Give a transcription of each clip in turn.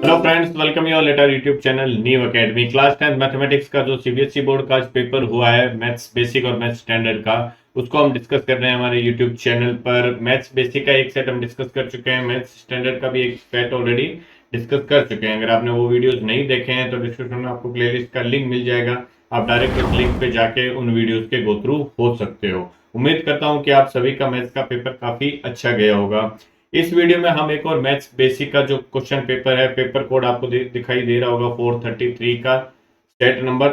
Hello friends, welcome you all at our YouTube channel new academy. Class 10 mathematics का जो CBSE board का paper हुआ है, maths basic और मैथ्स स्टैंडर्ड का, उसको हम डिस्कस कर रहे हैं हमारे यूट्यूब चैनल पर। मैथ्स बेसिक का एक सेट हम डिस्कस कर चुके हैं, मैथ्स स्टैंडर्ड का भी एक सेट ऑलरेडी डिस्कस कर चुके हैं। अगर आपने वो वीडियोस नहीं देखे हैं तो डिस्क्रिप्शन में आपको प्लेलिस्ट का लिंक मिल जाएगा, आप डायरेक्ट उस लिंक पे जाके उन वीडियोस के गो थ्रू हो सकते हो। उम्मीद करता हूँ कि आप सभी का मैथ्स का पेपर काफी अच्छा गया होगा। इस वीडियो में हम एक और मैथ्स बेसिक का जो क्वेश्चन पेपर है, पेपर कोड आपको दिखाई दे रहा होगा 433 का, सेट नंबर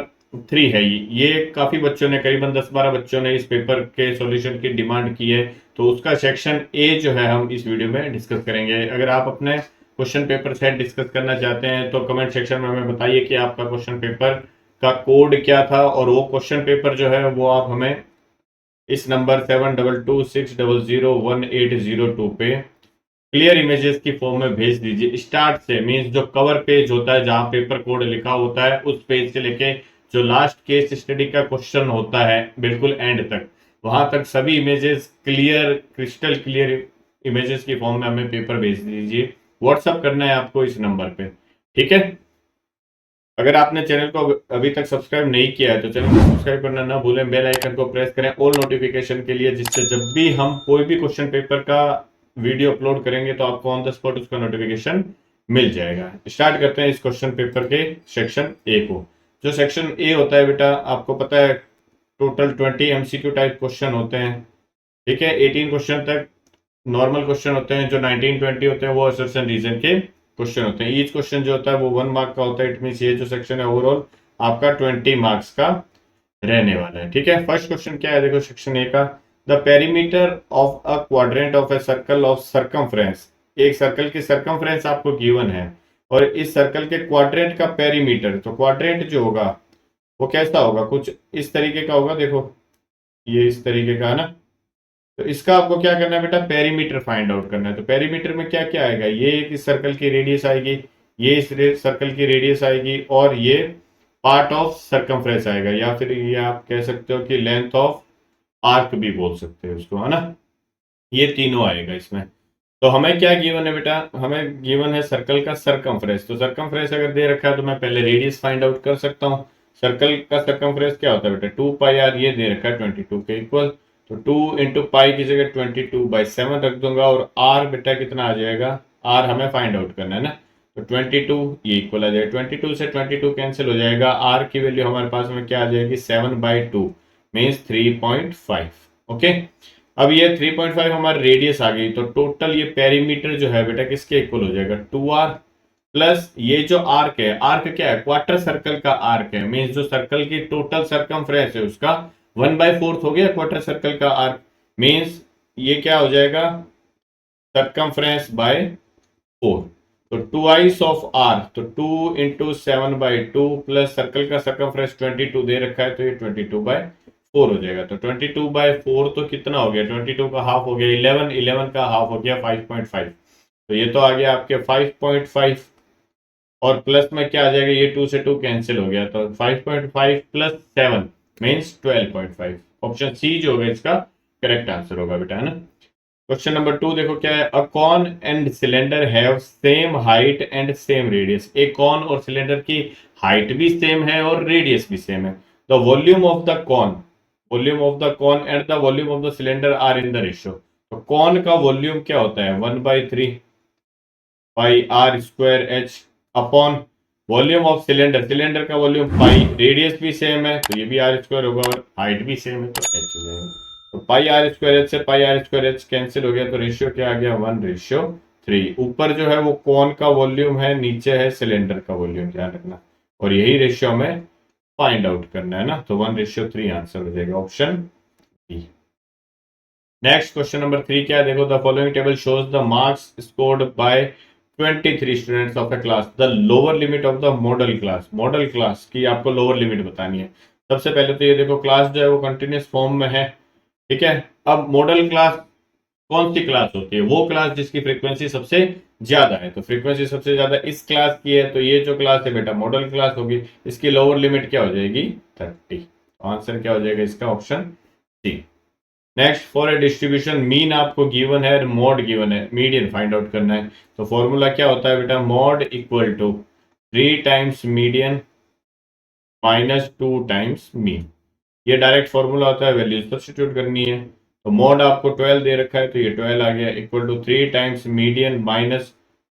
3 है। ये काफी बच्चों ने, करीबन 10-12 बच्चों ने इस पेपर के सॉल्यूशन की डिमांड की है, तो उसका सेक्शन ए जो है हम इस वीडियो में डिस्कस करेंगे। अगर आप अपने क्वेश्चन पेपर सेट डिस्कस करना चाहते हैं तो कमेंट सेक्शन में हमें बताइए कि आपका क्वेश्चन पेपर का कोड क्या था, और वो क्वेश्चन पेपर जो है वो आप हमें इस नंबर 7226001802 पे क्लियर इमेजेस की फॉर्म में भेज दीजिए। स्टार्ट से मींस जो कवर पेज होता है जहां पेपर कोड लिखा होता है, उस पेज से लेके जो लास्ट केस स्टडी का क्वेश्चन होता है बिल्कुल एंड तक, वहां तक सभी images clear, crystal clear images की फॉर्म में हमें पेपर भेज दीजिए। व्हाट्सअप करना है आपको इस नंबर पे, ठीक है। अगर आपने चैनल को अभी तक सब्सक्राइब नहीं किया है तो चैनल को सब्सक्राइब करना ना भूलें, बेल आइकन को प्रेस करें ऑल नोटिफिकेशन के लिए, जिससे जब भी हम कोई भी क्वेश्चन पेपर का वीडियो अपलोड करेंगे तो आपको ऑन द स्पॉट उसका नोटिफिकेशन मिल जाएगा। स्टार्ट करते हैं इस क्वेश्चन पेपर के सेक्शन ए को। जो सेक्शन ए होता है बेटा, आपको पता है टोटल 20 एमसीक्यू टाइप क्वेश्चन होते हैं, ठीक है। 18 क्वेश्चन तक नॉर्मल क्वेश्चन होते हैं, जो 19-20 होते हैं वो असर्शन रीजन के क्वेश्चन होते हैं। ईच क्वेश्चन जो होता है वो 1 मार्क का होता है। इट मींस ये जो सेक्शन है ओवरऑल आपका 20 मार्क्स का रहने वाला है, ठीक है। फर्स्ट क्वेश्चन क्या है, देखो सेक्शन ए का। The perimeter of a quadrant of a circle of circumference. एक सर्कल की सरकमफ्रेंस आपको गिवन है, और इस सर्कल के क्वाड्रेंट का पेरीमीटर, तो क्वाड्रेंट जो होगा वो कैसा होगा, कुछ इस तरीके का होगा। देखो ये इस तरीके का है ना, तो इसका आपको क्या करना है बेटा, पेरीमीटर फाइंड आउट करना है। तो पेरीमीटर में क्या क्या आएगा, ये एक इस सर्कल की रेडियस आएगी, ये इस सर्कल की रेडियस आएगी, और ये पार्ट ऑफ सरकमफ्रेंस आएगा, या फिर ये आप कह सकते हो कि लेंथ ऑफ आर्क भी बोल सकते हैं उसको, है ना। ये तीनों आएगा इसमें। तो हमें क्या गिवन है बेटा, हमें गिवन है सर्कल का सरकमफ्रेंस। तो सरकमफ्रेंस अगर दे रखा है तो मैं पहले रेडियस फाइंड आउट कर सकता हूँ। सर्कल का सरकमफ्रेंस क्या होता है बेटा, 2 पाई आर, ये दे रखा है 22 के इक्वल। तो 2 इंटू पाई की जगह 22/7 रख दूंगा, और आर बेटा कितना आ जाएगा, आर हमें फाइंड आउट करना है ना। तो 22 ये इक्वल आ जाएगा, 22 से 22 कैंसिल हो जाएगा, आर की वैल्यू हमारे पास में क्या आ जाएगी, 7/2 मीन्स 3.5। ओके, अब ये 3.5 हमारी रेडियस आ गई, तो टोटल ये पेरीमीटर जो है बेटा किसके इक्वल हो जाएगा, 2r प्लस ये जो आर्क है, आर्क क्या है, क्वार्टर सर्कल का आर्क है, मीन्स जो सर्कल की टोटल सरकमफ्रेंस है उसका 1/4 हो गया क्वार्टर सर्कल का आर्क। मीन्स ये क्या हो जाएगा, सरकमफ्रेंस बाय 4। तो 2 ऑफ आर, तो 2 इंटू 7/2 प्लस सर्कल का सरकमफ्रेंस 22 दे रखा है, तो ये 22/4 हो जाएगा। तो 22/4 तो कितना हो गया, 22 का हाफ हो गया 11, 11 का हाफ हो गया 5.5। तो ये तो आ गया आपके 5.5, और प्लस में क्या आ जाएगा, ये 2 से 2 कैंसिल हो गया, तो 5.5 प्लस 7 मीन्स 12.5। ऑप्शन सी जो होगा इसका करेक्ट आंसर होगा बेटा, है ना। क्वेश्चन नंबर 2 देखो क्या है। A cone and cylinder have same height and same radius. एक कॉन और सिलेंडर की हाइट भी सेम है और रेडियस भी सेम है। The volume of the cone, volume of the cone and the volume of the cylinder are in the ratio. तो cone का वॉल्यूम क्या होता है, 1/3 pi r square h upon volume of cylinder, cylinder का volume pi, radius भी same है तो ये भी आर स्क्वायर होगा, और हाइट भी सेम है तो एच हो जाएगा। तो पाई आर स्क्वायर एच से पाई आर स्क्वायर एच कैंसिल हो गया, तो रेशियो क्या आ गया, 1/3। ऊपर जो है वो कॉन का वॉल्यूम है, नीचे है सिलेंडर का वॉल्यूम, ध्यान रखना, और यही रेशियो हमें फाइंड आउट करना है ना। तो 1/3 आंसर हो जाएगा option B. Next question number 3 क्या है, देखो। The following table shows the marks scored by 23 students of a class. The lower limit of the modal class, modal class की आपको लोअर लिमिट बतानी है। सबसे पहले तो ये देखो, क्लास जो है वो कंटिन्यूस फॉर्म में है, ठीक है। अब मॉडल क्लास कौन सी क्लास होती है, वो क्लास जिसकी फ्रीक्वेंसी सबसे ज्यादा है। तो फ्रीक्वेंसी सबसे ज्यादा इस क्लास की है, तो ये जो क्लास है बेटा मॉडल क्लास होगी। इसकी लोअर लिमिट क्या हो जाएगी, 30। आंसर क्या हो जाएगा इसका, option C. Next, for a distribution mean आपको गिवन है, मॉड गिवन है, मीडियन फाइंड आउट करना है। तो फॉर्मूला क्या होता है बेटा, mode equal to 3 times median minus 2 times mean. ये डायरेक्ट फॉर्मूला होता है, वैल्यू सब्स्टिट्यूट करनी है। तो मॉड आपको 12 दे रखा है, तो ये 12 आ गया, equal to 3 times median minus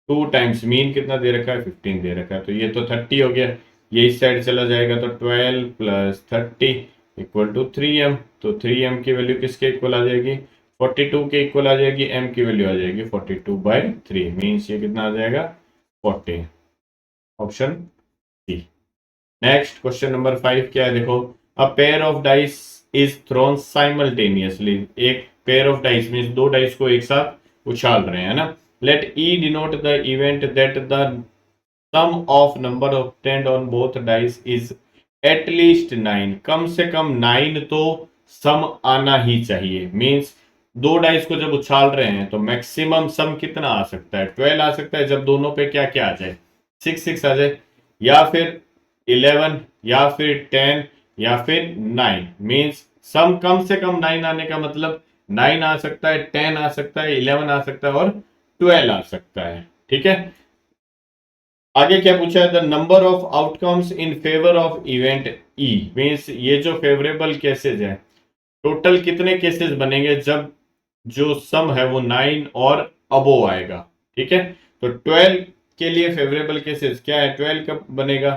2 times mean कितना दे रखा है, 15 दे रखा है, तो ये तो 30 हो गया। ये इस साइड चला जाएगा, तो 12 प्लस 30 इक्वल टू 3m। तो 3m की वैल्यू किसके इक्वल आ जाएगी, 42 के इक्वल आ जाएगी। m की वैल्यू आ जाएगी 42/3, मीन्स ये कितना आ जाएगा, 40। Option C. Next question number 5 क्या है, देखो, a pair of dice is thrown simultaneously. एक पेयर ऑफ डाइस मींस दो डाइस को एक साथ उछाल रहे हैं ना। Let E denote the event that the sum of number obtained on both dice is at least 9। कम से कम 9 तो सम आना ही चाहिए। मींस दो डाइस को जब उछाल रहे हैं तो मैक्सिमम सम कितना आ सकता है, 12 आ सकता है, जब दोनों पे क्या क्या आ जाए, 6 आ जाए, या फिर 11, या फिर 10, या फिर 9। मीन्स सम कम से कम 9 आने का मतलब 9 आ सकता है, 10 आ सकता है, 11 आ सकता है और 12 आ सकता है। ठीक है, आगे क्या पूछा है, the number of outcomes in favour of event E. Means ये जो फेवरेबल केसेस है, टोटल कितने केसेस बनेंगे जब जो सम है वो 9 और अबो आएगा। ठीक है, तो 12 के लिए फेवरेबल केसेस क्या है, 12 कब बनेगा,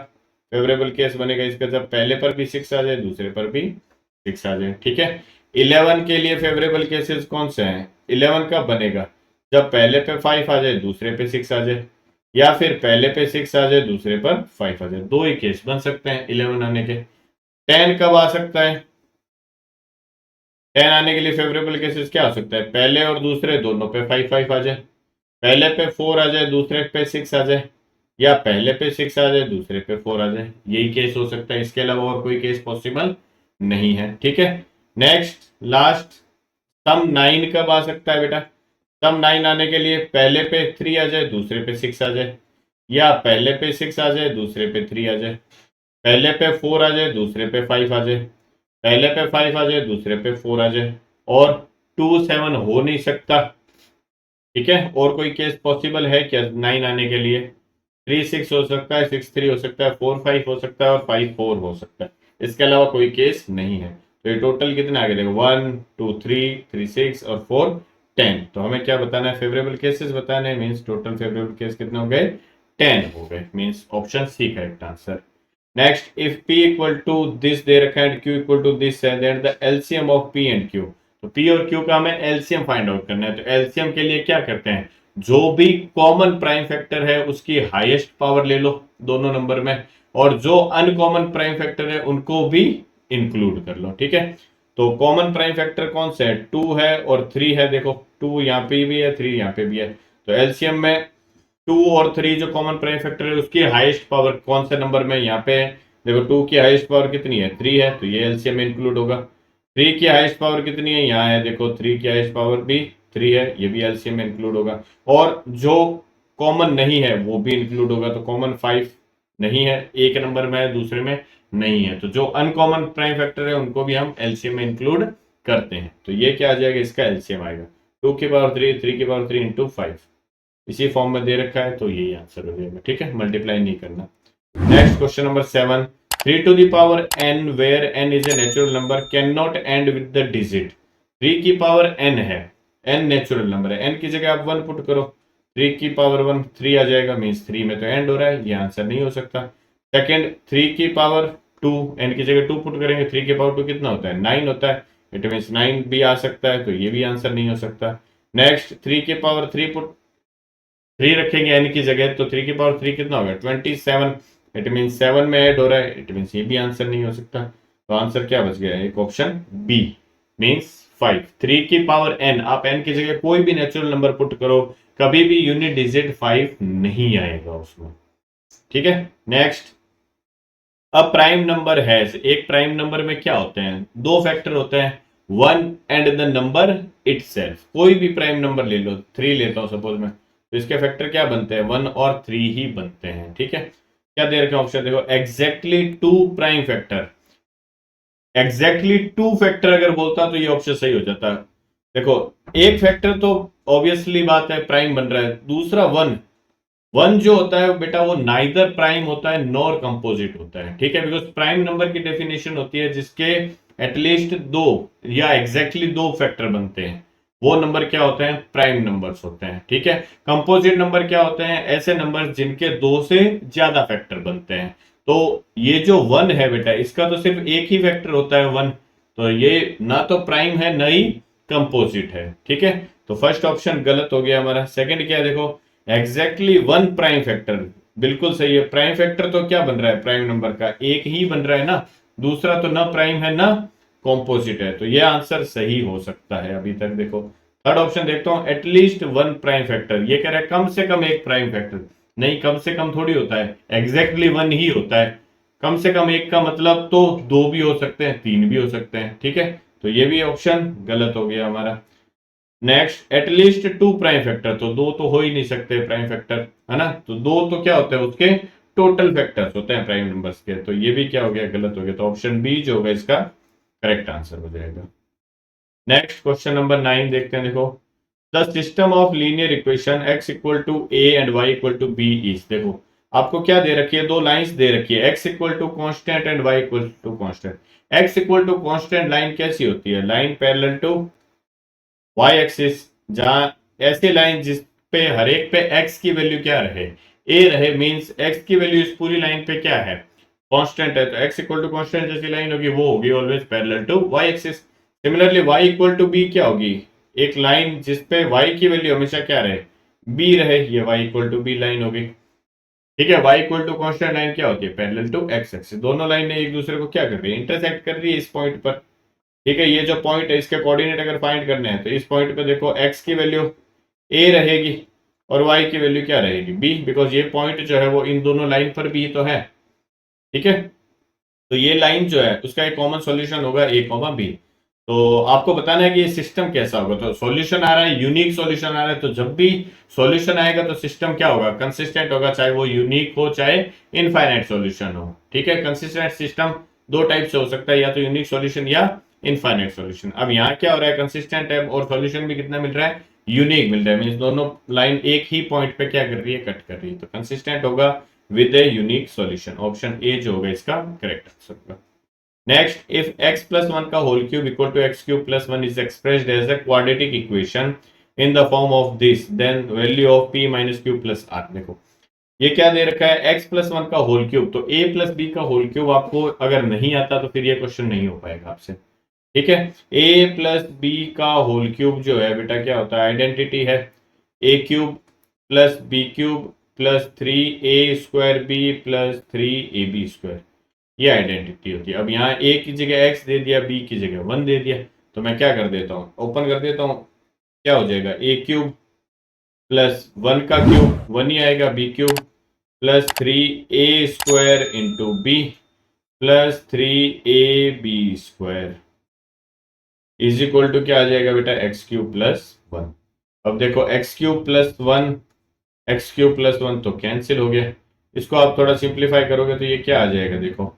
फेवरेबल केस बनेगा इसका जब पहले पर भी 6 आ जाए, दूसरे पर भी 6 आ जाए। ठीक है, 11 के लिए फेवरेबल केसेस कौन से हैं, 11 कब बनेगा, जब पहले पे 5 आ जाए, दूसरे पे 6 आ जाए, या फिर पहले पे 6 आ जाए, दूसरे पर 5 आ जाए। दो ही केस बन सकते हैं 11 आने के। 10 कब आ सकता है, 10 आने के लिए फेवरेबल केसेस क्या हो सकता है, पहले और दूसरे दोनों पे 5 आ जाए, पहले पे 4 आ जाए, दूसरे पे 6 आ जाए, या पहले पे 6 आ जाए, दूसरे पे 4 आ जाए। यही केस हो सकता है, इसके अलावा और कोई केस पॉसिबल नहीं है। ठीक है, नेक्स्ट लास्ट, सम 9 कब आ सकता है बेटा, सम 9 आने के लिए पहले पे 3 आ जाए, दूसरे पे 6 आ जाए, या पहले पे 6 आ जाए, दूसरे पे 3 आ जाए, पहले पे 4 आ जाए, दूसरे पे 5 आ जाए, पहले पे 5 आ जाए, दूसरे पे 4 आ जाए, और 2 7 हो नहीं सकता। ठीक है, और कोई केस पॉसिबल है क्या 9 आने के लिए, 3 6 हो सकता है, 6 3 हो सकता है, 4 5 हो सकता है और 5 4 हो सकता है। इसके अलावा कोई केस नहीं है। तो ये टोटल कितने आ गए, देखो 1 2 3 3 6 और 4 10। तो हमें क्या बताना है, फेवरेबल केसेस बताने हैं। मींस टोटल फेवरेबल केस कितने हो गए, 10 हो गए। Means option C correct answer. Next, if P equal to this दे रखा है, Q इक्वल टू दिस है, then the LCM of P and Q। तो P और Q का हमें एलसीएम फाइंड आउट करना है। तो एलसीएम के लिए क्या करते हैं, जो भी कॉमन प्राइम फैक्टर है उसकी हाईएस्ट पावर ले लो दोनों नंबर में, और जो अनकॉमन प्राइम फैक्टर है उनको भी इंक्लूड कर लो। ठीक है, तो कॉमन प्राइम फैक्टर कौन से है, 2 है और 3 है। देखो 2 यहाँ पे भी है, 3 यहाँ पे भी है। तो एलसीएम में 2 और 3 जो कॉमन प्राइम फैक्टर है उसकी हाईएस्ट पावर कौन से नंबर में, यहाँ पे है। देखो 2 की हाईएस्ट पावर कितनी है, 3 है, तो ये एलसीएम में इंक्लूड होगा। 3 की हाईएस्ट पावर कितनी है, यहाँ है, देखो 3 की हाईएस्ट पावर भी 3 है, ये भी एलसीएम में इंक्लूड होगा। और जो कॉमन नहीं है वो भी इंक्लूड होगा। तो कॉमन 5 नहीं है, एक नंबर में है, दूसरे में नहीं है। तो जो अनकॉमन प्राइम फैक्टर है उनको भी हम एलसीएम में इंक्लूड करते हैं। तो ये क्या आ जाएगा, इसका एलसीएम आएगा 2 की पावर 3, 3 की पावर 3 इंटू 5। इसी फॉर्म में दे रखा है, तो यही आंसर हो जाएगा। ठीक है, मल्टीप्लाई नहीं करना। Next question number 7, 3 to the power n where n is a natural number can not end with the digit. 3 की पावर n है, n नेचुरल नंबर है, n की जगह आप 1 पुट करो, 3 की पावर 1 3 आ जाएगा, मीन्स 3 में तो एंड हो रहा है, ये आंसर नहीं हो सकता। सेकेंड, 3 की पावर 2, n की जगह 2 पुट करेंगे, 3 की पावर 2 कितना होता है, 9 होता है, इट मीन्स 9 भी आ सकता है, तो ये भी आंसर नहीं हो सकता। नेक्स्ट, 3 की पावर 3 पुट 3 रखेंगे n की जगह, तो 3 की पावर 3 कितना होगा, 27, इट मीन 7 में ऐड हो रहा है, इट मीन ये भी आंसर नहीं हो सकता। तो आंसर क्या बच गया, एक ऑप्शन बी मीन्स 5। 3 की पावर n, आप n की जगह कोई भी नेचुरल नंबर पुट करो, कभी भी यूनिट डिजिट 5 नहीं आएगा उसमें। ठीक है, नेक्स्ट, अब प्राइम नंबर है, एक प्राइम नंबर में क्या होते हैं, दो फैक्टर होते हैं, 1 एंड द नंबर इटसेल्फ। कोई भी प्राइम नंबर ले लो, 3 लेता हूं सपोज मैं, तो इसके फैक्टर क्या बनते हैं, 1 और 3 ही बनते हैं। ठीक है, क्या दे रखे ऑप्शन, देखो exactly 2 prime factor, exactly two factor अगर बोलता तो ये ऑप्शन सही हो जाता। देखो एक फैक्टर तो ऑब्वियसली बात है प्राइम बन रहा है, दूसरा वन, वन जो होता है बेटा वो नाइदर प्राइम होता है नॉर कंपोजिट होता है, ठीक है, बिकॉज प्राइम नंबर की डेफिनेशन होती है जिसके एटलीस्ट दो या एग्जैक्टली दो फैक्टर बनते हैं, वो नंबर क्या होते हैं, प्राइम नंबर्स होते हैं, ठीक है। कंपोजिट नंबर क्या होते हैं, ऐसे नंबर जिनके दो से ज्यादा फैक्टर बनते हैं। तो ये जो वन है बेटा इसका तो सिर्फ एक ही फैक्टर होता है वन, तो ये ना तो प्राइम है ना ही कंपोजिट है, ठीक है। तो फर्स्ट ऑप्शन गलत हो गया हमारा। सेकंड क्या है, देखो एग्जैक्टली वन प्राइम फैक्टर, बिल्कुल सही है। प्राइम फैक्टर तो क्या बन रहा है, प्राइम नंबर का एक ही बन रहा है ना, दूसरा तो ना प्राइम है ना कॉम्पोजिट है, तो ये आंसर सही हो सकता है अभी तक। देखो थर्ड ऑप्शन देखता हूं, एटलीस्ट वन प्राइम फैक्टर, ये कह रहा है कम से कम एक प्राइम फैक्टर, नहीं कम से कम थोड़ी होता है, एग्जैक्टली वन ही होता है। कम से कम एक का मतलब तो दो भी हो सकते हैं तीन भी हो सकते हैं, ठीक है, तो ये भी ऑप्शन गलत हो गया हमारा। Next at least to prime factor, तो दो तो हो ही नहीं सकते प्राइम फैक्टर, है ना, तो दो तो क्या होते हैं उसके टोटल फैक्टर्स होते हैं प्राइम नंबर्स के, तो ये भी क्या हो गया, गलत हो गया, तो ऑप्शन बी जो होगा इसका करेक्ट आंसर हो जाएगा। नेक्स्ट क्वेश्चन नंबर 9 देखते हैं। देखो the system of linear equation x equal to a and y equal to b is, देखो आपको क्या दे रखी है, दो लाइंस दे रखी है, x equal to constant and y equal to constant. x equal to constant line कैसी होती है, line parallel to y axis, जहां ऐसी लाइन जिस पे हर एक पे x की वैल्यू क्या रहे, a रहे, मींस x की वैल्यू इस पूरी लाइन पे क्या है, कांस्टेंट है, तो x इक्वल टू कांस्टेंट जैसी लाइन होगी वो होगी always parallel to y axis. Similarly y equal to b क्या होगी, एक लाइन जिसपे y की वैल्यू हमेशा क्या रहे, b रहे, ये y equal to b line होगी, ठीक है। y equal to constant line क्या होती है, पैरेलल टू x एक्सिस, दोनों लाइनें एक दूसरे को क्या कर रही है, इंटरसेक्ट कर रही है इस पॉइंट पर, ठीक है। ये जो पॉइंट है इसके कोऑर्डिनेट अगर फाइंड करने हैं तो इस पॉइंट पे देखो x की वैल्यू a रहेगी और y की वैल्यू क्या रहेगी, b, बिकॉज ये पॉइंट जो है वो इन दोनों लाइन पर भी तो है, ठीक है। तो ये लाइन जो है उसका एक कॉमन सॉल्यूशन होगा a कॉमा b। तो आपको बताना है कि ये सिस्टम कैसा होगा, तो सॉल्यूशन आ रहा है, यूनिक सॉल्यूशन आ रहा है, तो जब भी सॉल्यूशन आएगा तो सिस्टम क्या होगा, कंसिस्टेंट होगा, चाहे वो यूनिक हो चाहे इनफाइनाइट सॉल्यूशन हो, ठीक है। कंसिस्टेंट सिस्टम दो टाइप से हो सकता है, या तो यूनिक सॉल्यूशन या इनफाइनाइट सॉल्यूशन। अब यहाँ क्या हो रहा है, कंसिस्टेंट है और सॉल्यूशन भी कितना मिल रहा है, यूनिक मिल रहा है, मीन दोनों लाइन एक ही पॉइंट पे क्या कर रही है, कट कर रही है, तो कंसिस्टेंट होगा with a unique solution, option A जो होगा इसका करेक्ट आंसर होगा। Next, if x plus one का whole cube equal to X cube plus one is expressed as a quadratic equation in the form of this, then value of p minus Q plus R. देखो ये क्या दे रखा है, x plus one का whole cube, तो a plus B का whole cube आपको अगर नहीं आता तो फिर ये क्वेश्चन नहीं हो पाएगा आपसे, ठीक है। a प्लस बी का होल क्यूब जो है बेटा क्या होता है, आइडेंटिटी है a cube plus b cube plus three a square b plus three a b square, ये आइडेंटिटी होती है। अब यहाँ a की जगह x दे दिया, b की जगह 1 दे दिया, तो मैं क्या कर देता हूँ, ओपन कर देता हूँ, क्या हो जाएगा, a क्यूब प्लस 1 का क्यूब 1 ही आएगा, b cube plus three a square into b plus three a b square is equal to क्या आ जाएगा बेटा, एक्स क्यूब प्लस 1। अब देखो x cube plus 1, x cube plus 1 तो कैंसिल हो गया, इसको आप थोड़ा सिंप्लीफाई करोगे तो ये क्या आ जाएगा, देखो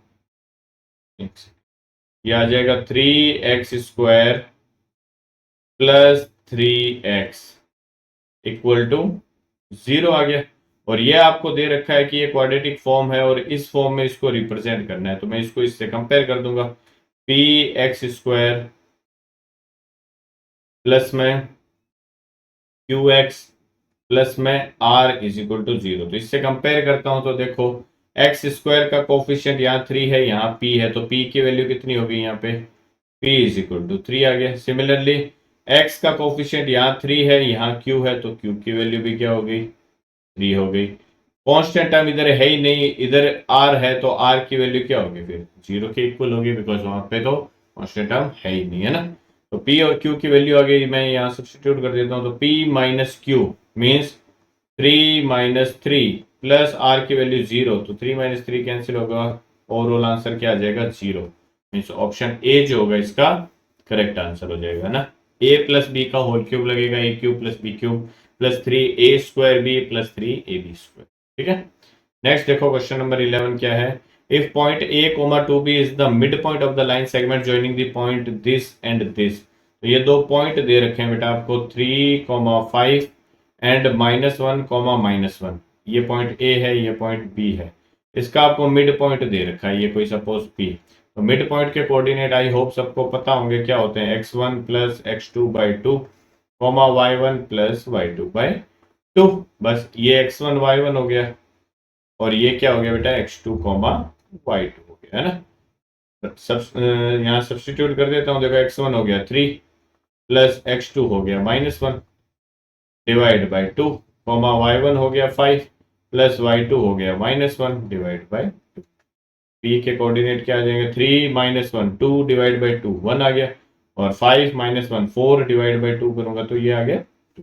ये आ जाएगा 3x square plus 3x equal to 0 आ गया। और ये आपको दे रखा है कि ये क्वाड्रेटिक फॉर्म है और इस फॉर्म में इसको रिप्रेजेंट करना है, तो मैं इसको इससे कंपेयर कर दूंगा, पी एक्स स्क्वायर प्लस में क्यू एक्स प्लस में आर इज इक्वल टू 0, तो इससे कंपेयर करता हूं तो देखो एक्स स्क्वायर का कोफिशिएंट यहाँ 3 है, यहाँ p है, तो p की वैल्यू कितनी होगी यहाँ पे, p इज इक्वल टू 3 आ गया। सिमिलरली x का कोफिशिएंट यहाँ 3 है, यहाँ q है, तो q की वैल्यू भी क्या हो गई, 3 हो गई। कांस्टेंट टर्म इधर है ही नहीं, इधर r है, तो r की वैल्यू क्या होगी, फिर 0 के इक्वल होगी, बिकॉज वहां पे तो कांस्टेंट टर्म है ही नहीं, है ना। तो p और q की वैल्यू आ गई, मैं यहाँ सब्स्टिट्यूट कर देता हूँ, तो p minus q means 3 minus three plus r की वैल्यू 0, तो 3 माइनस थ्री कैंसिल होगा, ओवरऑल आंसर क्या आ जाएगा, 0, मीन्स ऑप्शन ए जो होगा इसका करेक्ट आंसर हो जाएगा ना। a प्लस बी का होल क्यूब लगेगा, a cube plus b cube plus three a square b plus three a b square, ठीक है। नेक्स्ट देखो क्वेश्चन नंबर 11 क्या है, if point a comma two b is the mid point of the line segment joining the point this and this, तो ये दो point दे रखे हैं बेटा आपको 3,5 एंड -1,-1, ये पॉइंट ए है, ये पॉइंट बी है, इसका आपको मिड पॉइंट दे रखा है, ये कोई सपोज पी। तो मिड पॉइंट के कोऑर्डिनेट आई होप सबको पता होंगे क्या होते हैं, x1 plus x2/2 comma y1 plus y2/2। बस ये x1 y1 हो गया और ये क्या हो गया बेटा x2 कॉमा y2 हो गया, है ना। सब यहाँ सब्स्टिट्यूट कर देता हूँ, देखो x1 हो गया 3 प्लस x2 हो गया -1 डिवाइड बाई 2 कॉमा y1 हो गया 5 प्लस y2 हो गया -1 डिवाइड बाई 2। p के कोऑर्डिनेट क्या आ जाएंगे, 3 -1 2 डिवाइड बाई 2 1 आ गया, और 5 -1 4 डिवाइड बाई 2 करूंगा तो ये आ गया 2।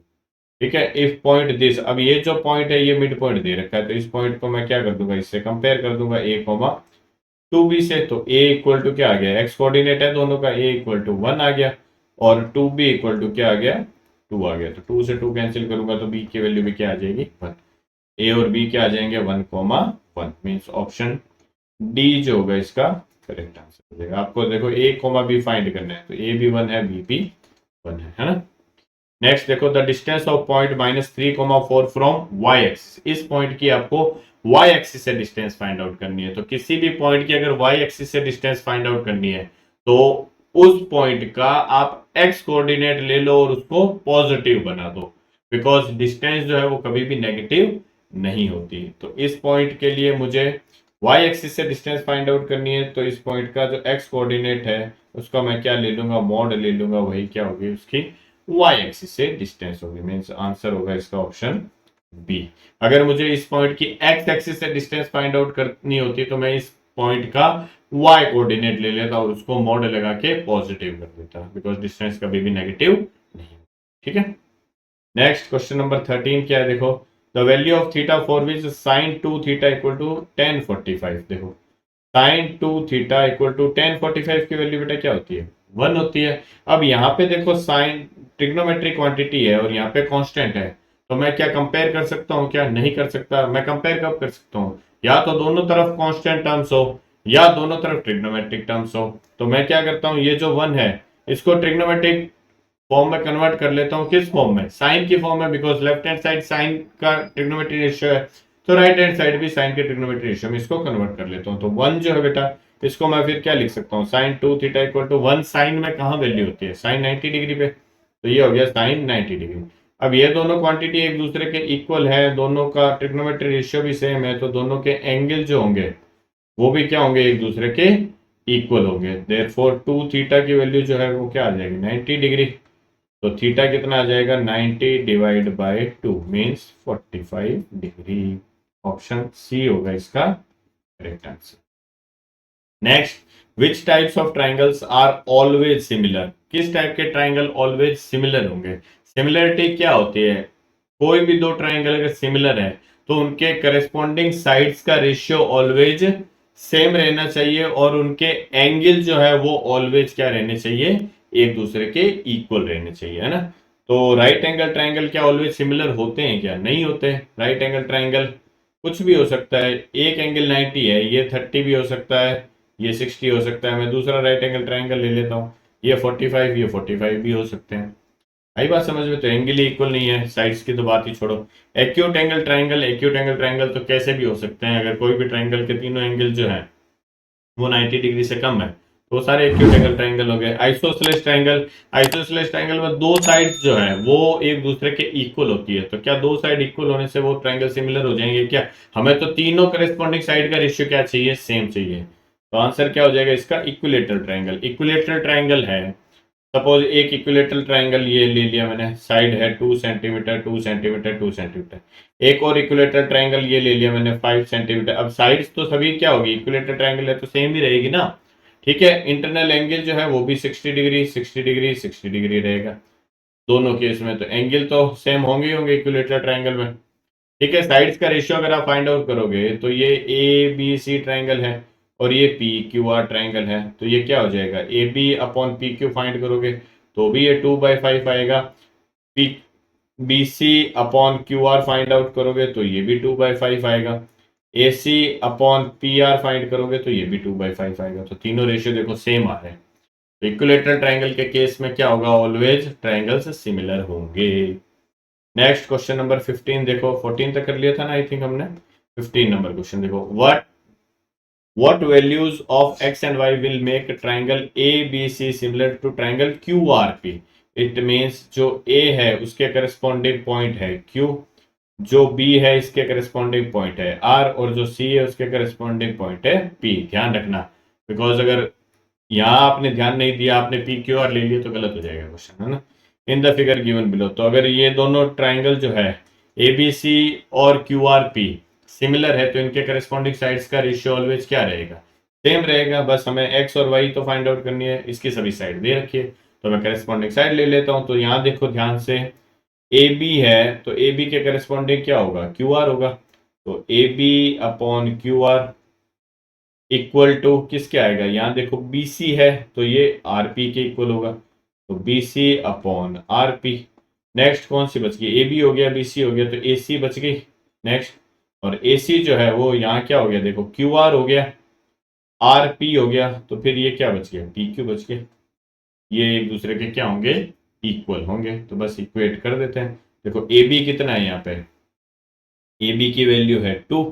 ठीक है, इफ पॉइंट दिस, अब ये जो पॉइंट है ये मिड पॉइंट दे रखा है, तो इस पॉइंट को मैं क्या कर दूंगा, इससे कंपेयर कर दूंगा a कॉमा 2b से, तो a इक्वल टू क्या आ गया, x कोऑर्डिनेट है दोनों का, a इक्वल टू 1 आ गया और 2b इक्वल टू क्या आ गया 2 आ गया, तो 2 से 2 कैंसिल करूंगा तो b की वैल्यू भी क्या आ जाएगी 1, a और b क्या आ जाएंगे 1,1, मींस ऑप्शन डी जो होगा इसका करेक्ट आंसर हो जाएगा। आपको देखो a कॉमा b फाइंड करना है, तो a भी 1 है, b भी 1 है ना। नेक्स्ट देखो, the distance of point -3,4 from y axis, इस पॉइंट की आपको y एक्सिस से डिस्टेंस फाइंड आउट करनी है। तो किसी भी पॉइंट की अगर y एक्सिस से डिस्टेंस फाइंड आउट करनी है तो उस पॉइंट का आप x कोऑर्डिनेट ले लो और उसको पॉजिटिव बना दो, बिकॉज डिस्टेंस जो है वो कभी भी नेगेटिव नहीं होती। तो इस पॉइंट के लिए मुझे y एक्सिस से डिस्टेंस फाइंड आउट करनी है, तो इस पॉइंट का जो x कोऑर्डिनेट है उसका मैं क्या ले लूंगा, मॉड ले लूंगा, वही क्या होगी उसकी y एक्सिस से डिस्टेंस होगी, मींस आंसर होगा इसका ऑप्शन बी। अगर मुझे इस पॉइंट की x एक्सिस से डिस्टेंस फाइंड आउट करनी होती तो मैं इस पॉइंट का y कोऑर्डिनेट ले लेता और उसको मॉड लगा के पॉजिटिव कर देता, बिकॉज डिस्टेंस कभी भी नेगेटिव नहीं। ठीक है, नेक्स्ट क्वेश्चन नंबर 13 क्या है, देखो the value of theta for which sine 2 theta equal to 1045। देखो साइन 2 थीटा इक्वल टू 1045 की वैल्यू बेटा क्या होती है 1 होती है। अब यहाँ पे देखो साइन ट्रिग्नोमेट्रिक क्वांटिटी है और यहाँ पे कांस्टेंट है, तो मैं क्या कंपेयर कर सकता हूँ, क्या नहीं कर सकता। मैं कंपेयर कब कर सकता हूँ, या तो दोनों तरफ कांस्टेंट टर्म्स हो या दोनों तरफ ट्रिग्नोमेट्रिक टर्म्स हो। तो मैं क्या करता हूँ, ये जो 1 है इसको ट्रिग्नोमेट्रिक फॉर्म में कन्वर्ट कर लेता हूँ, किस फॉर्म में, साइन की फॉर्म में, because left hand side sine का ट्रिग्नोमेट्री रेशियो है, तो राइट हैंड साइड भी साइन के ट्रिग्नोमेट्री रेशियो में इसको कन्वर्ट कर लेता हूँ। तो 1 जो है बेटा इसको मैं फिर क्या लिख सकता हूँ, sine 2 theta equal to 1, sine में कहाँ वैल्यू होती है, साइन 90 डिग्री पे, तो ये हो गया साइन 90 डिग्री। अब ये दोनों क्वांटिटी एक दूसरे के इक्वल है, दोनों का ट्रिग्नोमेट्री रेशियो भी सेम है, तो दोनों के एंगल जो होंगे वो भी क्या होंगे, एक दूसरे के इक्वल होंगे। देयरफॉर 2 थीटा की वैल्यू जो है वो क्या आ जाएगी 90 डिग्री, तो थीटा कितना आ जाएगा 90 divide by 2 means 45 degree. Option c होगा इसका correct answer. Next, which types of triangles are always similar, किस टाइप के ट्राइंगल ऑलवेज सिमिलर होंगे। सिमिलरिटी क्या होती है, कोई भी दो ट्राइंगल अगर सिमिलर है तो उनके करस्पॉन्डिंग साइड्स का रेशियो ऑलवेज सेम रहना चाहिए और उनके एंगल जो है वो ऑलवेज क्या रहने चाहिए, एक दूसरे के इक्वल रहने चाहिए, है ना। तो राइट एंगल ट्राइंगल क्या ऑलवेज सिमिलर होते हैं, क्या नहीं होते। राइट एंगल ट्राइंगल कुछ भी हो सकता है, एक एंगल 90 है, ये 30 भी हो सकता है, ये 60 हो सकता है। मैं दूसरा राइट एंगल ट्राइंगल ले लेता हूँ, ये 45, ये 45 भी हो सकते हैं। आई बात समझ में, तो एंगल ही इक्वल नहीं है, साइड्स की तो बात ही छोड़ो। Acute angle triangle, acute angle triangle तो कैसे भी हो सकते हैं, अगर कोई भी ट्राइंगल के तीनों एंगल जो है वो 90 डिग्री से कम है तो वो सारे एक्यूट एंगल ट्राइंगल हो गए। आइसोसेलेस ट्राइंगल, आइसोसेलेस ट्राइंगल में दो साइड्स जो है वो एक दूसरे के इक्वल होती है, तो क्या दो साइड इक्वल होने से वो ट्राइंगल सिमिलर हो जाएंगे क्या, हमें तो तीनों करेस्पॉन्डिंग साइड का रेशियो क्या चाहिए, सेम चाहिए। तो आंसर क्या हो जाएगा इसका, इक्विलेटरल ट्राइंगल। इक्विलेटरल ट्राइंगल है, सपोज एक इक्विलेटरल ट्राइंगल ये ले लिया मैंने, साइड है 2 सेंटीमीटर 2 सेंटीमीटर 2 सेंटीमीटर। एक और इक्विलेटरल ट्राइंगल ये ले लिया मैंने 5 सेंटीमीटर। अब साइड्स तो सभी क्या होगी, इक्विलेटरल ट्राइंगल है तो सेम ही रहेगी ना। ठीक है, इंटरनल एंगल जो है वो भी 60 डिग्री 60 डिग्री 60 डिग्री रहेगा दोनों केस में, तो एंगल तो सेम होंगे ही होंगे इक्विलेटरल ट्राइंगल में। ठीक है, साइड्स का रेशियो अगर आप फाइंड आउट करोगे तो ये ए बी सी ट्राइंगल है और ये पी क्यू आर ट्राइंगल है, तो ये क्या हो जाएगा, a b upon p q find करोगे तो भी ये 2/5 आएगा। P b c upon q r find out करोगे तो ये भी 2/5 आएगा। AC अपॉन PR फाइंड करोगे तो ये भी 2/5 आएगा। तो तीनों रेशियो देखो सेम आ रहे हैं। तो इक्विलेटरल ट्रायंगल के केस में क्या होगा, ऑलवेज ट्रायंगल्स सिमिलर होंगे। नेक्स्ट क्वेश्चन नंबर 15 देखो, 14 तक कर लिया था ना आई थिंक हमने। 15 नंबर क्वेश्चन देखो, what values of x and y will make triangle ABC similar to triangle QRP? It means जो A है उसके करस्पॉन्डिंग पॉइंट है Q, जो B है इसके करस्पॉन्डिंग पॉइंट है R, और जो C है उसके करस्पॉन्डिंग पॉइंट है P। ध्यान रखना, बिकॉज अगर यहाँ आपने ध्यान नहीं दिया, आपने PQR ले लिया तो गलत हो जाएगा क्वेश्चन, है ना। In the figure given below, तो अगर ये दोनों ट्राइंगल जो है ABC और QRP सिमिलर है तो इनके करस्पॉन्डिंग साइड्स का रेशियो ऑलवेज क्या रहेगा, सेम रहेगा। बस हमें x और y तो फाइंड आउट करनी है, इसकी सभी साइड दे रखी है तो मैं करस्पॉन्डिंग साइड ले लेता हूं। तो यहाँ देखो ध्यान से, AB है तो AB के करस्पॉन्डिंग क्या होगा, QR होगा। तो AB upon QR equal to किसके आएगा, यहाँ देखो BC है तो ये RP के इक्वल होगा, तो BC अपॉन RP। नेक्स्ट कौन सी बच गई, AB हो गया, BC हो गया, तो AC बच गई। नेक्स्ट, और AC जो है वो यहाँ क्या हो गया, देखो QR हो गया, RP हो गया, तो फिर ये क्या बच गया, PQ बच गया। ये एक दूसरे के क्या होंगे, इक्वल होंगे। तो बस इक्वेट कर देते हैं। देखो AB कितना है यहाँ पे, AB की वैल्यू है 2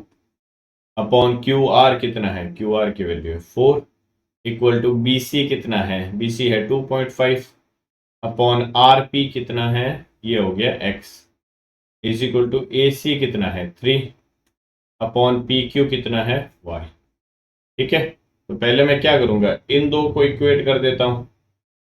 अपॉन QR कितना है, QR की वैल्यू है 4 इक्वल टू BC कितना है, BC है 2.5 अपॉन RP कितना है, ये हो गया X is equal to AC कितना है 3 अपॉन PQ कितना है Y। ठीक है, तो पहले मैं क्या करूंगा, इन दो को इक्वेट कर देता हूं,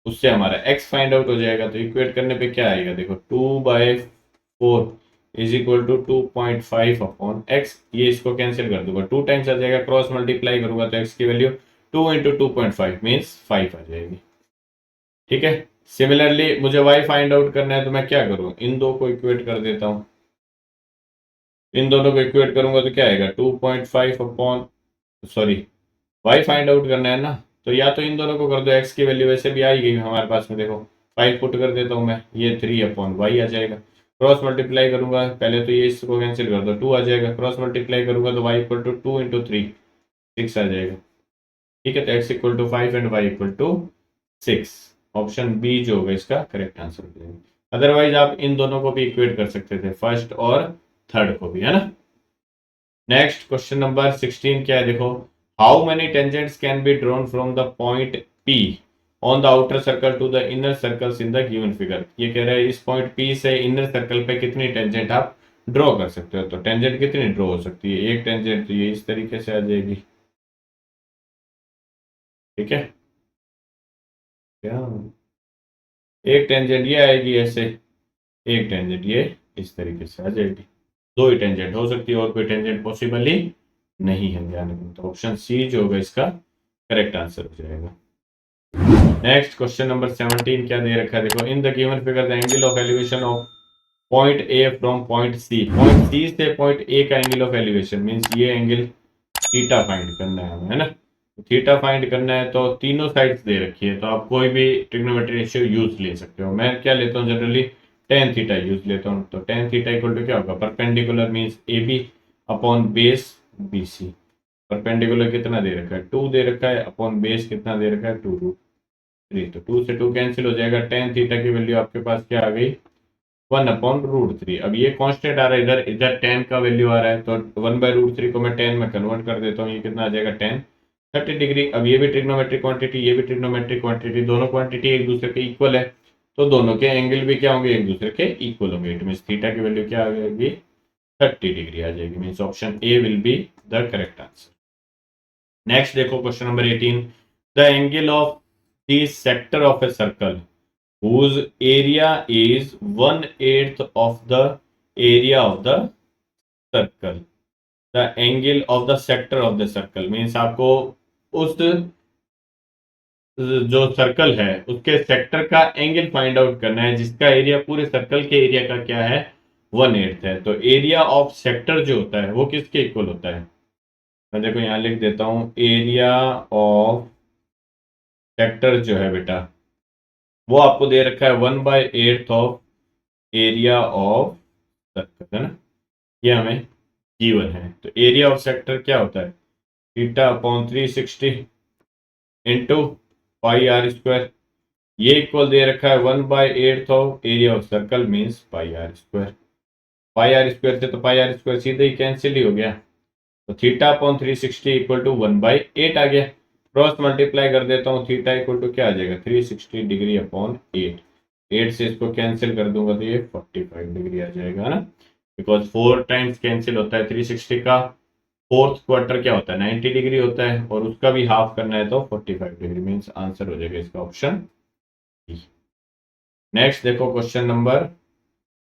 उससे हमारा x फाइंड आउट हो जाएगा। तो इक्वेट करने पे क्या आएगा, देखो 2/4 is equal to 2.5 upon x, ये इसको कैंसिल कर दूंगा, 2 टाइम्स आ जाएगा, क्रॉस मल्टीप्लाई करूंगा तो x की वैल्यू 2 इंटू 2.5 मीन्स 5 आ जाएगी। ठीक है, सिमिलरली मुझे y फाइंड आउट करना है तो मैं क्या करूँ, इन दो को इक्वेट कर देता हूँ। इन दोनों को इक्वेट करूंगा तो क्या आएगा, 2.5 upon, sorry y find out करना है ना, तो या तो इन दोनों को कर दो, x की वैल्यू वैसे भी आ ही गई हमारे पास में, देखो 5 पुट कर देता हूँ मैं, ये 3 अपॉन वाई आ जाएगा। क्रॉस मल्टीप्लाई करूंगा, पहले तो ये इसको कैंसिल कर दो, 2 आ जाएगा, क्रॉस मल्टीप्लाई करूंगा तो y इक्वल टू 2 इंटू 3 6 आ जाएगा। ठीक है, तो x equal to 5 and y equal to 6। Option b जो होगा इसका करेक्ट आंसर हो जाएगा। अदरवाइज आप इन दोनों को भी इक्वेट कर सकते थे, फर्स्ट और थर्ड को भी, है ना। नेक्स्ट क्वेश्चन नंबर 16 क्या है, देखो how many tangents can be drawn from the point P on the outer circle to the inner circles in the given figure. ये कह रहा है इस पॉइंट P से इनर सर्कल पे कितनी टेंजेंट आप ड्रॉ कर सकते हो। तो टेंजेंट कितनी ड्रॉ हो सकती है, एक टेंजेंट तो ये इस तरीके से आ जाएगी। ठीक है, क्या एक टेंजेंट ये आएगी ऐसे, एक टेंजेंट ये इस तरीके से आ जाएगी। दो ही टेंजेंट हो सकती है, और कोई टेंजेंट पॉसिबल ही नहीं है, ध्यान रखना। तो ऑप्शन सी जो होगा इसका करेक्ट आंसर हो जाएगा। नेक्स्ट क्वेश्चन नंबर 17 क्या दे रखा है, देखो in the given figure the angle of elevation of point a from point c. Point c से पॉइंट ए का एंगल ऑफ एलिवेशन मींस ये एंगल थीटा फाइंड करना है हमें, है ना। थीटा फाइंड करना है तो तीनों साइड्स दे रखी है, तो आप कोई भी ट्रिग्नोमेट्री रेशियो यूज ले सकते हो। मैं क्या लेता हूँ जनरली, टेन थीटा यूज लेता हूँ। तो टेन थीटा इक्वल टू क्या होगा, perpendicular means a b upon base b c. Perpendicular कितना दे रखा है, 2 दे रखा है, अपॉन बेस कितना दे रखा है, 2√3। तो 2 से 2 कैंसिल हो जाएगा, टेन थीटा की वैल्यू आपके पास क्या आ गई, 1/√3। अब ये कांस्टेंट आ रहा है, इधर इधर टेन का वैल्यू आ रहा है, तो 1/√3 को मैं 10 में कन्वर्ट कर देता हूँ, ये कितना आ जाएगा, 10 30 डिग्री। अब ये भी ट्रिग्नोमेट्रिक क्वांटिटी, ये भी ट्रिग्नोमेट्रिक क्वांटिटी, दोनों क्वांटिटी एक दूसरे के इक्वल है, तो दोनों के एंगल भी क्या होंगे, एक दूसरे के इक्वल होंगे। इट मींस थीटा की वैल्यू क्या आ जाएगी, 30 डिग्री आ जाएगी। Means option A will be the correct answer. Next देखो question number 18, the angle of the sector of a circle whose area is 1/8 of the area of the circle. The angle of the sector of the circle means आपको उस जो circle है उसके sector का angle find out करना है, जिसका area पूरे सर्कल के एरिया का क्या है, 1/8 है। तो एरिया ऑफ सेक्टर जो होता है वो किसके इक्वल होता है, मैं देखो यहाँ लिख देता हूँ, एरिया ऑफ सेक्टर जो है बेटा वो आपको दे रखा है 1/8 ऑफ एरिया ऑफ सर्कल, है ना। ये हमें गिवन है। तो एरिया ऑफ सेक्टर क्या होता है, theta upon 360 into pi r square. ये इक्वल दे रखा है 1/8 of area of circle means pi r square. Pi r square से तो पाई आर स्क्वायर सीधे ही कैंसिल ही हो गया, तो थीटा अपॉन 360 इक्वल टू 1/8 आ गया। क्रॉस मल्टीप्लाई कर देता हूँ, थीटा इक्वल टू क्या आ जाएगा 360 डिग्री अपॉन 8। 8 से इसको कैंसिल कर दूंगा तो ये 45 डिग्री आ जाएगा ना, बिकॉज 4 टाइम्स कैंसिल होता है। 360 का फोर्थ क्वार्टर क्या होता है 90 डिग्री होता है, और उसका भी हाफ करना है तो 45 डिग्री, मीन्स आंसर हो जाएगा इसका ऑप्शन डी। नेक्स्ट देखो क्वेश्चन नंबर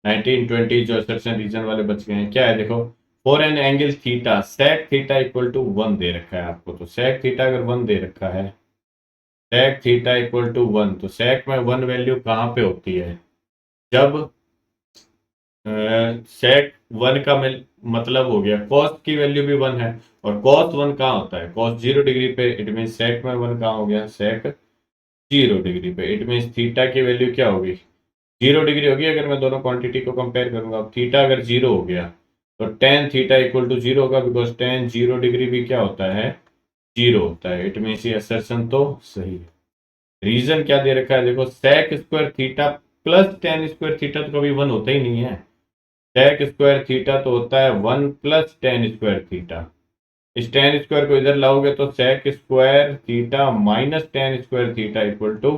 19 20 जो असर्शन रीजन वाले बच गए हैं। क्या है देखो, for an angle theta sec theta equal to 1 दे रखा है आपको। तो सेक थीटा अगर 1 दे रखा है, सेक थीटा इक्वल टू 1, तो सेक में 1 वैल्यू कहाँ पे होती है, जब सेक 1 का मतलब हो गया कॉस की वैल्यू भी 1 है, और कॉस 1 कहाँ होता है, कॉस 0 डिग्री पे। इट मीन सेक में 1 कहाँ हो गया, सेक 0 डिग्री पे। इट मीन थीटा की वैल्यू क्या होगी 0 डिग्री होगी। अगर मैं दोनों क्वांटिटी को कंपेयर करूंगा, अब थीटा अगर 0 हो गया तो टेन थीटा इक्वल टू 0 होगा, बिकॉज टेन 0 डिग्री भी क्या होता है 0 होता है। इट मीन ये असर्शन तो सही है। रीजन क्या दे रखा है देखो, sec square theta plus tan square theta तो कभी 1 होता ही नहीं है। सेक स्क्वायर थीटा तो होता है 1 प्लस टेन स्क्वायर थीटा। इस टेन स्क्वायर को इधर लाओगे तो sec square theta minus tan square theta equal to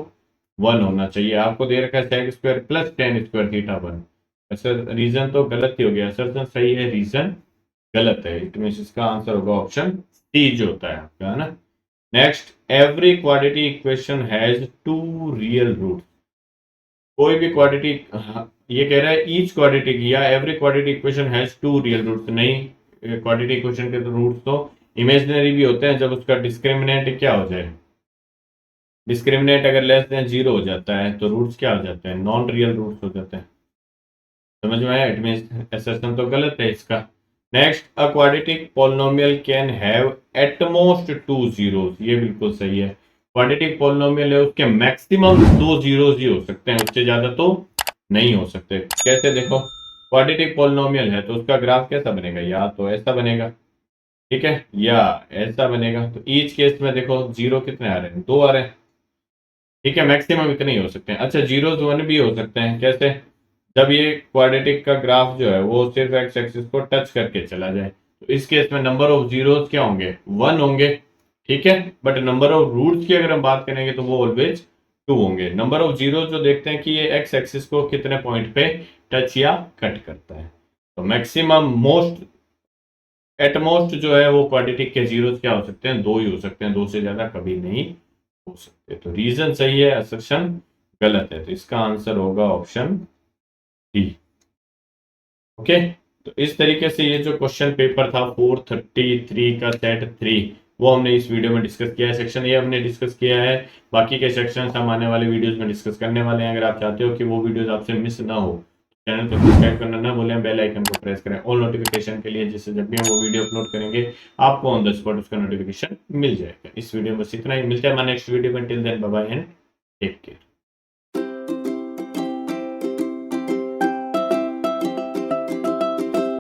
1 होना चाहिए। आपको दे रखा है sec square plus tan square theta 1। Sir reason तो गलत ही हो गया, असर्शन सही है, रीजन गलत है। इट मीन इसका आंसर होगा ऑप्शन डी जो होता है आपका, है ना। Next, every quadratic equation has 2 real root. कोई भी क्वाड्रेटिक, ये कह रहा है ईच क्वाड्रेटिक या every quadratic equation has 2 real roots. नहीं, क्वाड्रेटिक इक्वेशन के तो रूट्स तो इमेजिनरी भी होते हैं जब उसका डिस्क्रिमिनेंट क्या हो जाए, डिस्क्रिमिनेंट अगर लेस देन 0 हो जाता है तो रूट्स क्या हो जाते हैं, नॉन रियल रूट्स हो जाते हैं। समझ में आया, इट मीन एसेशन तो गलत है इसका। Next, a quadratic polynomial can have at most 2 zeros. ये बिल्कुल सही है। क्वाड्रेटिक पॉलिनोमियल है, उसके मैक्सिमम 2 जीरोस ही हो सकते हैं, उससे ज्यादा तो नहीं हो सकते। कैसे देखो, क्वाड्रेटिक पॉलिनोमियल है तो उसका ग्राफ कैसा बनेगा, या तो ऐसा बनेगा, ठीक है, या ऐसा बनेगा। तो ईच केस में देखो जीरो कितने आ रहे हैं, 2 आ रहे हैं, ठीक है, मैक्सिमम इतने ही हो सकते हैं। अच्छा, 0 1 भी हो सकते हैं, कैसे, जब ये क्वाड्रेटिक का ग्राफ जो है वो सिर्फ एक्स एक्सिस को टच करके चला जाए, तो इस केस में नंबर ऑफ जीरोस क्या होंगे, 1 होंगे, ठीक है। बट नंबर ऑफ रूट्स की अगर हम बात करेंगे तो वो ऑलवेज 2 होंगे। नंबर ऑफ जीरोस जो देखते हैं कि ये एक्स एक्सिस को कितने पॉइंट पे टच या कट करता है। तो मैक्सिमम मोस्ट एटमोस्ट जो है वो क्वाड्रेटिक के जीरोस क्या हो सकते हैं, 2 ही हो सकते हैं, 2 से ज्यादा कभी नहीं हो सकते। तो रीजन सही है, असर्शन गलत है। तो इसका आंसर होगा ऑप्शन डी। ओके, तो इस तरीके से ये जो क्वेश्चन पेपर था 433 का सेट 3 वो हमने इस वीडियो में डिस्कस किया है। सेक्शन ये हमने डिस्कस किया है, बाकी के सेक्शन हम आने वाले वीडियोस में डिस्कस करने वाले हैं। अगर आप चाहते हो कि वो वीडियोस आपसे मिस ना हो, चैनल को सब्सक्राइब करना ना भूलें, बेल आइकन को प्रेस करें ऑल नोटिफिकेशन के लिए, जिससे जब भी हम वो वीडियो अपलोड करेंगे आपको ऑन द स्पॉट उसका नोटिफिकेशन मिल जाएगा। इस वीडियो में बस इतना ही, मिलता है हमारे नेक्स्ट वीडियो में। Till then bye bye and take care.